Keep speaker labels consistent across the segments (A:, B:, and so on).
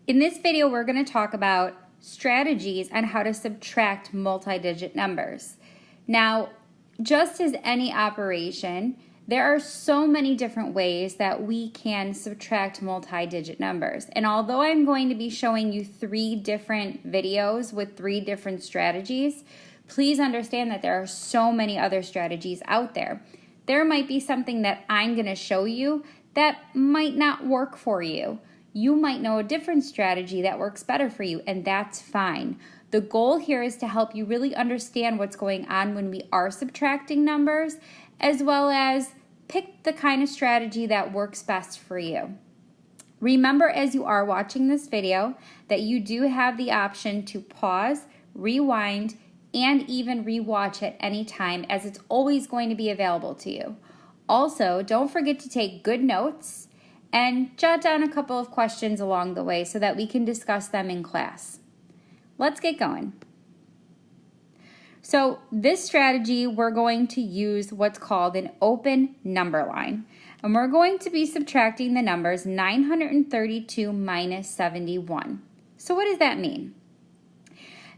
A: In this video, we're going to talk about strategies on how to subtract multi-digit numbers. Now, just as any operation, there are so many different ways that we can subtract multi-digit numbers. And although I'm going to be showing you 3 different videos with 3 different strategies, please understand that there are so many other strategies out there. There might be something that I'm going to show you that might not work for you. You might know a different strategy that works better for you, and that's fine. The goal here is to help you really understand what's going on when we are subtracting numbers, as well as pick the kind of strategy that works best for you. Remember, as you are watching this video, that you do have the option to pause, rewind, and even rewatch at any time, as it's always going to be available to you. Also, don't forget to take good notes and jot down a couple of questions along the way so that we can discuss them in class. Let's get going. So this strategy, we're going to use what's called an open number line. And we're going to be subtracting the numbers 932 minus 71. So what does that mean?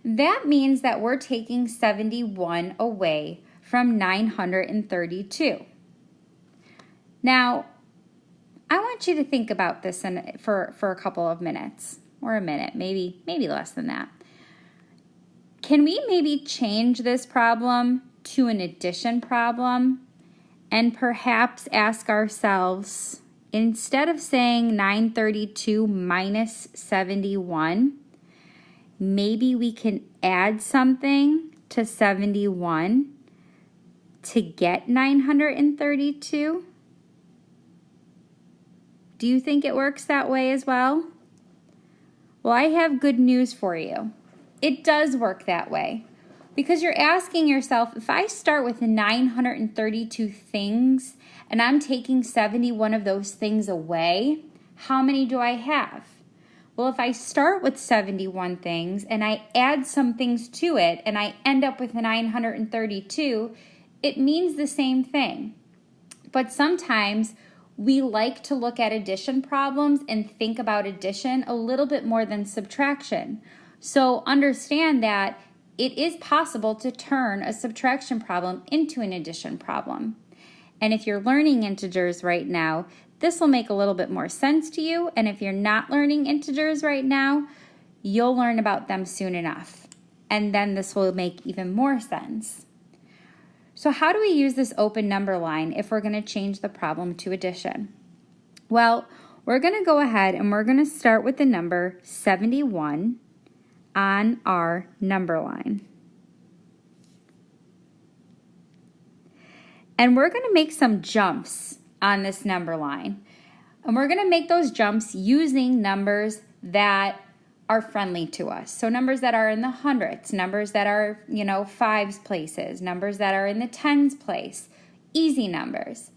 A: That means that we're taking 71 away from 932. Now, I want you to think about this for a couple of minutes, or a minute, maybe less than that. Can we maybe change this problem to an addition problem and perhaps ask ourselves, instead of saying 932 minus 71, maybe we can add something to 71 to get 932? Do you think it works that way as well? Well, I have good news for you. It does work that way, because you're asking yourself, if I start with 932 things and I'm taking 71 of those things away, how many do I have? Well, if I start with 71 things and I add some things to it and I end up with 932, it means the same thing. But sometimes we like to look at addition problems and think about addition a little bit more than subtraction. So understand that it is possible to turn a subtraction problem into an addition problem. And if you're learning integers right now, this will make a little bit more sense to you. And if you're not learning integers right now, you'll learn about them soon enough. And then this will make even more sense. So how do we use this open number line if we're going to change the problem to addition? Well, we're going to go ahead and we're going to start with the number 71 on our number line. And we're going to make some jumps on this number line. And we're going to make those jumps using numbers that are friendly to us. So numbers that are in the hundreds, numbers that are, fives places, numbers that are in the tens place, easy numbers.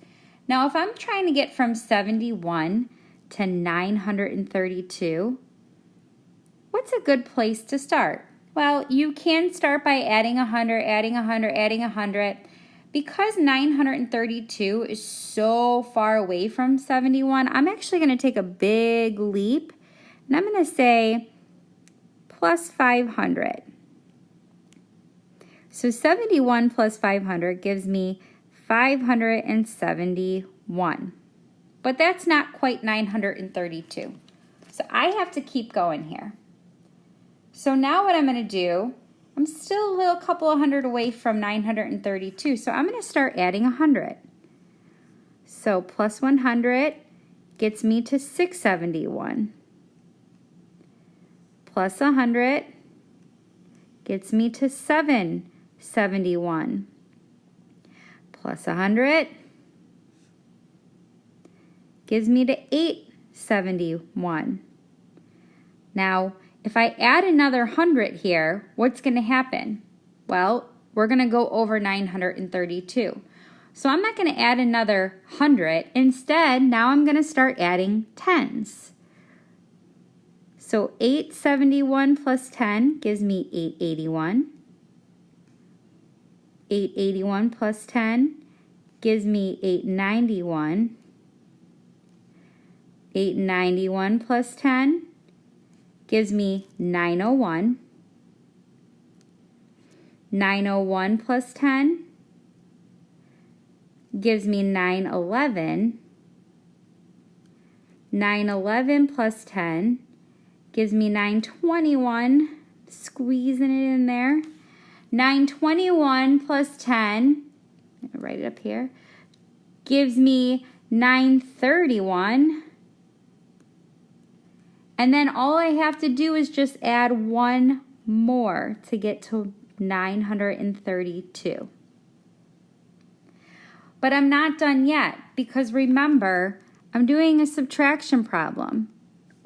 A: Now, if I'm trying to get from 71 to 932, what's a good place to start? Well, you can start by adding 100, adding 100, adding 100. Because 932 is so far away from 71, I'm actually going to take a big leap, and I'm going to say plus 500. So 71 plus 500 gives me 571. But that's not quite 932. So I have to keep going here. So now what I'm going to do, I'm still a couple of hundred away from 932, so I'm going to start adding 100. So plus 100 gets me to 671. Plus 100 gets me to 771. Plus 100 gives me to 871. Now, if I add another 100 here, what's going to happen? Well, we're going to go over 932. So I'm not going to add another 100. Instead, now I'm going to start adding tens. So 871 plus 10 gives me 881. 881 plus 10 gives me 891. 891 plus 10 gives me 901. 901 plus 10 gives me 911. 911 plus 10 gives me 921. Squeezing it in there. 921 plus 10, I'm going to write it up here, gives me 931. And then all I have to do is just add one more to get to 932. But I'm not done yet, because remember, I'm doing a subtraction problem,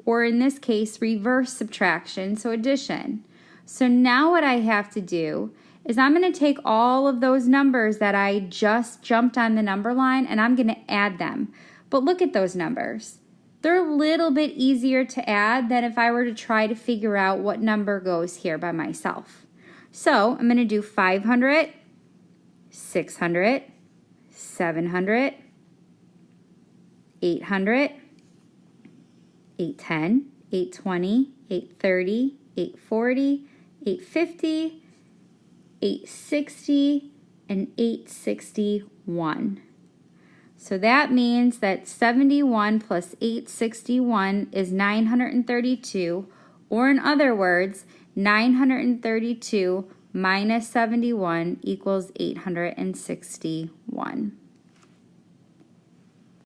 A: or in this case, reverse subtraction, so addition. So now what I have to do is I'm going to take all of those numbers that I just jumped on the number line and I'm going to add them. But look at those numbers. They're a little bit easier to add than if I were to try to figure out what number goes here by myself. So I'm going to do 500, 600, 700, 800, 810, 820, 830, 840, 850, 860, and 861. So that means that 71 plus 861 is 932, or in other words, 932 minus 71 equals 861.